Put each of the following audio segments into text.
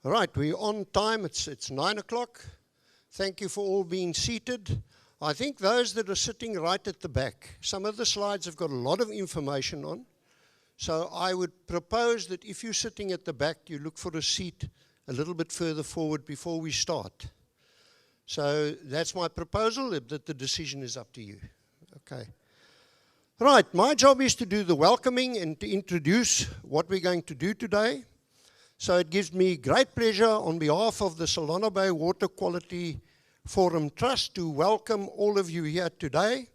Right, we're on time. It's 9 o'clock. Thank you for all being seated. I think those that are sitting right at the back, some of the slides have got a lot of information on. So I would propose that if you're sitting at the back, you look for a seat a little bit further forward before we start. So that's my proposal, that the decision is up to you. Okay. Right, my job is to do the welcoming and to introduce what we're going to do today. So it gives me great pleasure on behalf of the Saldanha Bay Water Quality Forum Trust to welcome all of you here today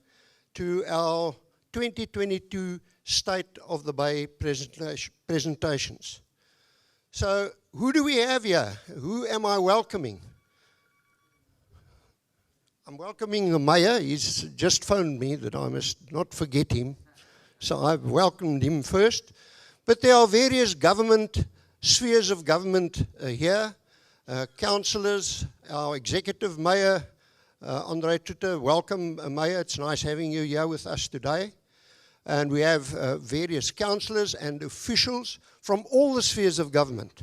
to our 2022 State of the Bay presentations. So who do we have here? Who am I welcoming? I'm welcoming the mayor. He's just phoned me that I must not forget him. So I've welcomed him first. But there are various spheres of government here. Councillors, our executive mayor, Andre Tutte. Welcome, Mayor. It's nice having you here with us today. And we have various councillors and officials from all the spheres of government.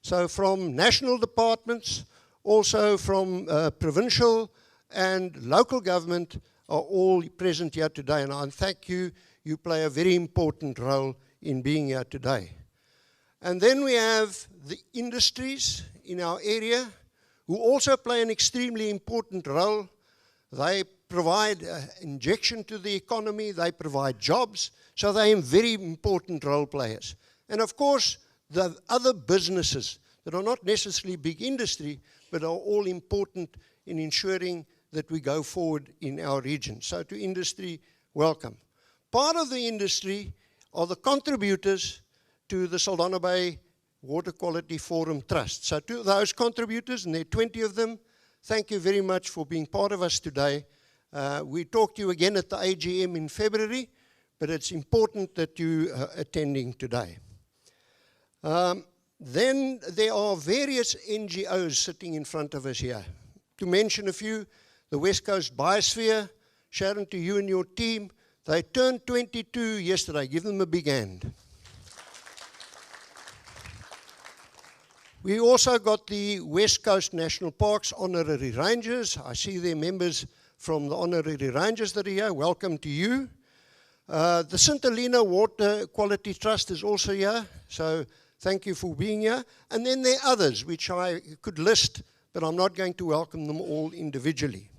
So from national departments, also from provincial and local government are all present here today. And I thank you. You play a very important role in being here today. And then we have the industries in our area who also play an extremely important role. They provide injection to the economy, they provide jobs, so they are very important role players. And of course, the other businesses that are not necessarily big industry, but are all important in ensuring that we go forward in our region. So to industry, welcome. Part of the industry are the contributors to the Saldanha Bay Water Quality Forum Trust. So to those contributors, and there are 20 of them, thank you very much for being part of us today. We talk to you again at the AGM in February, but it's important that you are attending today. Then there are various NGOs sitting in front of us here. To mention a few, the West Coast Biosphere, Sharon, to you and your team, they turned 22 yesterday. Give them a big hand. We also got the West Coast National Parks Honorary Rangers. I see their members from the Honorary Rangers that are here. Welcome to you. The St. Helena Water Quality Trust is also here, so thank you for being here. And then there are others which I could list, but I'm not going to welcome them all individually.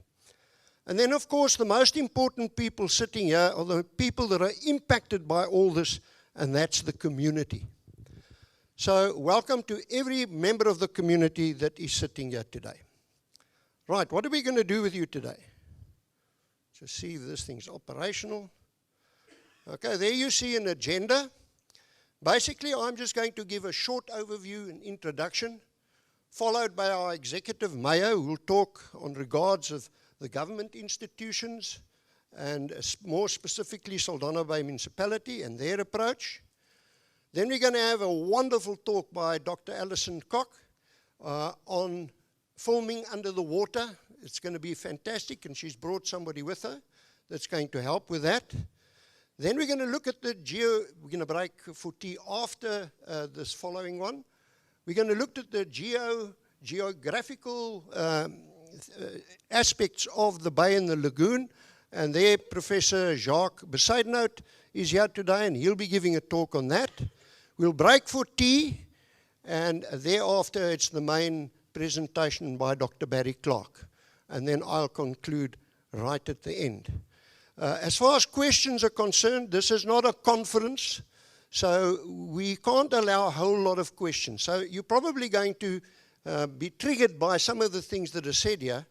And then, of course, the most important people sitting here are the people that are impacted by all this, and that's the community. So welcome to every member of the community that is sitting here today. Right, what are we going to do with you today? Just see if this thing's operational. Okay, there you see an agenda. Basically, I'm just going to give a short overview and introduction, followed by our executive mayor, who will talk on regards of the government institutions, and more specifically Saldanha Bay Municipality and their approach. Then we're going to have a wonderful talk by Dr. Alison Koch on filming under the water. It's going to be fantastic, and she's brought somebody with her that's going to help with that. Then we're going to look at the we're going to break for tea after this following one. We're going to look at the geographical aspects of the bay and the lagoon, and there Professor Jacques Besaidnout is here today, and he'll be giving a talk on that. We'll break for tea, and thereafter it's the main presentation by Dr. Barry Clark, and then I'll conclude right at the end. As far as questions are concerned, this is not a conference, so we can't allow a whole lot of questions. So you're probably going to be triggered by some of the things that are said here,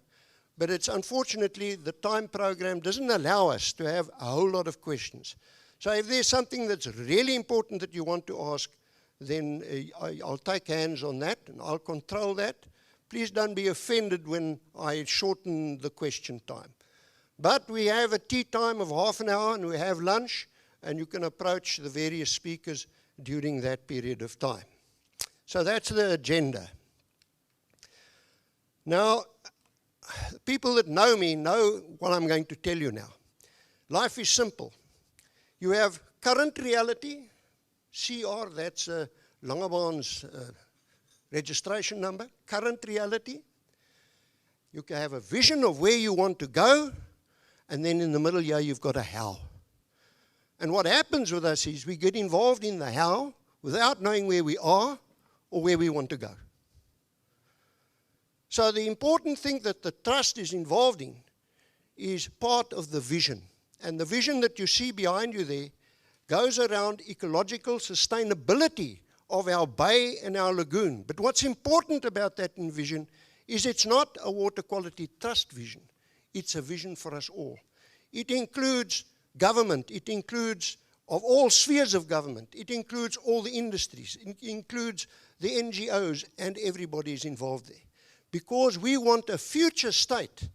but it's unfortunately the time program doesn't allow us to have a whole lot of questions. So if there's something that's really important that you want to ask, then I'll take hands on that and I'll control that. Please don't be offended when I shorten the question time. But we have a tea time of half an hour and we have lunch, and you can approach the various speakers during that period of time. So that's the agenda. Now, people that know me know what I'm going to tell you now. Life is simple. You have current reality, CR, that's Langebaan's registration number, current reality. You can have a vision of where you want to go, and then in the middle here you've got a how. And what happens with us is we get involved in the how without knowing where we are or where we want to go. So the important thing that the trust is involved in is part of the vision. And the vision that you see behind you there goes around ecological sustainability of our bay and our lagoon. But what's important about that vision is it's not a water quality trust vision. It's a vision for us all. It includes government. It includes of all spheres of government. It includes all the industries. It includes the NGOs, and everybody is involved there. Because we want a future state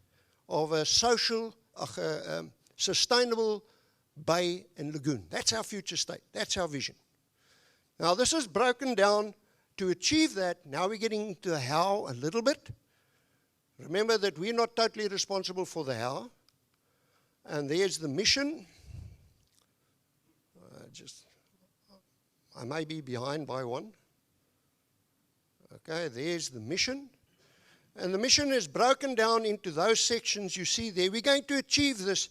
of a social, sustainable bay and lagoon. That's our future state. That's our vision. Now this is broken down to achieve that. Now we're getting into the how a little bit. Remember that we're not totally responsible for the how. And there's the mission. I may be behind by one. Okay, there's the mission. And the mission is broken down into those sections you see there. We're going to achieve this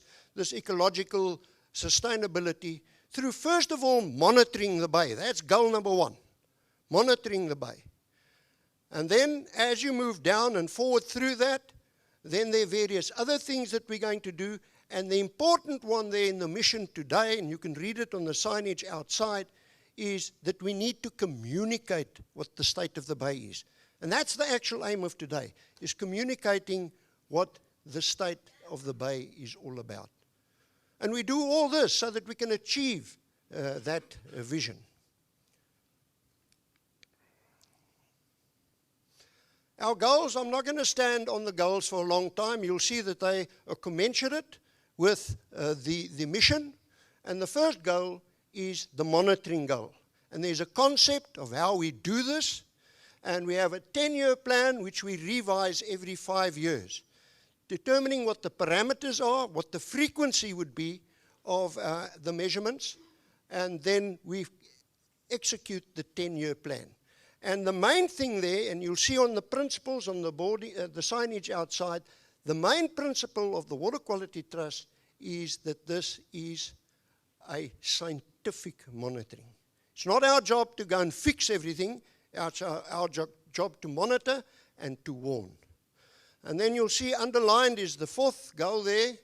ecological sustainability through, first of all, monitoring the bay. That's goal number one, monitoring the bay. And then as you move down and forward through that, then there are various other things that we're going to do. And the important one there in the mission today, and you can read it on the signage outside, is that we need to communicate what the state of the bay is. And that's the actual aim of today, is communicating what the state of the bay is all about. And we do all this so that we can achieve that vision. Our goals, I'm not going to stand on the goals for a long time. You'll see that they are commensurate with the mission. And the first goal is the monitoring goal. And there's a concept of how we do this. And we have a 10-year plan which we revise every 5 years, determining what the parameters are, what the frequency would be of the measurements, and then we execute the 10-year plan. And the main thing there, and you'll see on the principles on the board, the signage outside, the main principle of the Water Quality Trust is that this is a scientific monitoring. It's not our job to go and fix everything. It's our job to monitor and to warn. And then you'll see underlined is the fourth goal there,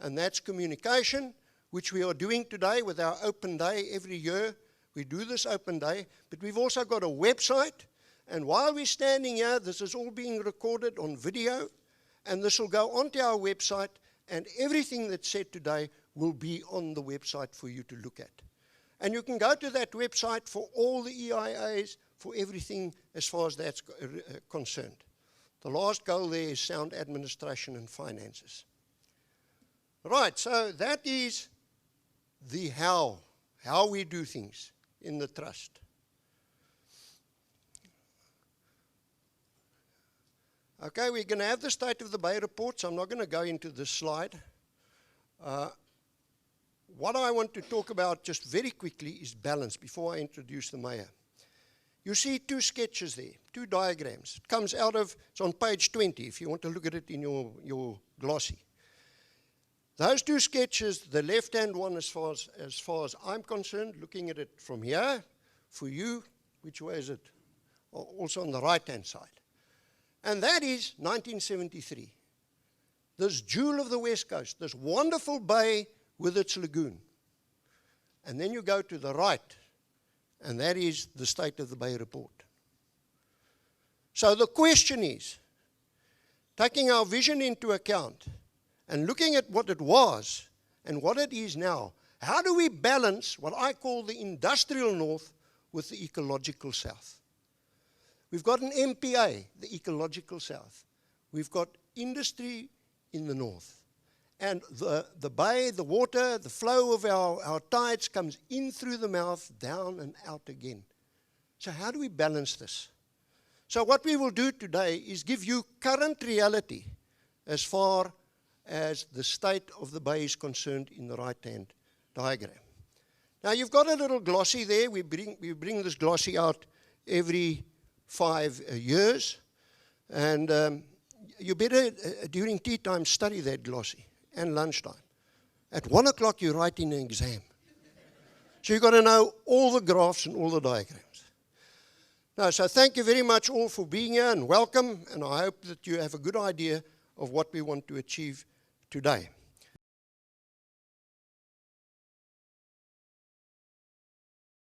and that's communication, which we are doing today with our open day every year. We do this open day, but we've also got a website. And while we're standing here, this is all being recorded on video, and this will go onto our website, and everything that's said today will be on the website for you to look at. And you can go to that website for all the EIAs, for everything as far as that's concerned. The last goal there is sound administration and finances. Right, so that is the how we do things in the trust. Okay, we're going to have the State of the Bay report, so I'm not going to go into this slide. What I want to talk about just very quickly is balance before I introduce the mayor. You see two sketches there, two diagrams. It comes out of, it's on page 20 if you want to look at it in your glossy. Those two sketches, the left-hand one as far as I'm concerned, looking at it from here, for you, which way is it? Also on the right-hand side. And that is 1973. This jewel of the West Coast, this wonderful bay with its lagoon. And then you go to the right, and that is the State of the Bay report. So the question is, taking our vision into account and looking at what it was and what it is now, how do we balance what I call the industrial north with the ecological south? We've got an MPA, the ecological south. We've got industry in the north. And the bay, the water, the flow of our tides comes in through the mouth, down and out again. So how do we balance this? So what we will do today is give you current reality as far as the state of the bay is concerned in the right-hand diagram. Now you've got a little glossy there. We bring this glossy out every 5 years. And you better, during tea time, study that glossy and lunchtime. At 1 o'clock, you're writing an exam. So you've got to know all the graphs and all the diagrams. Now, so thank you very much all for being here and welcome. And I hope that you have a good idea of what we want to achieve today.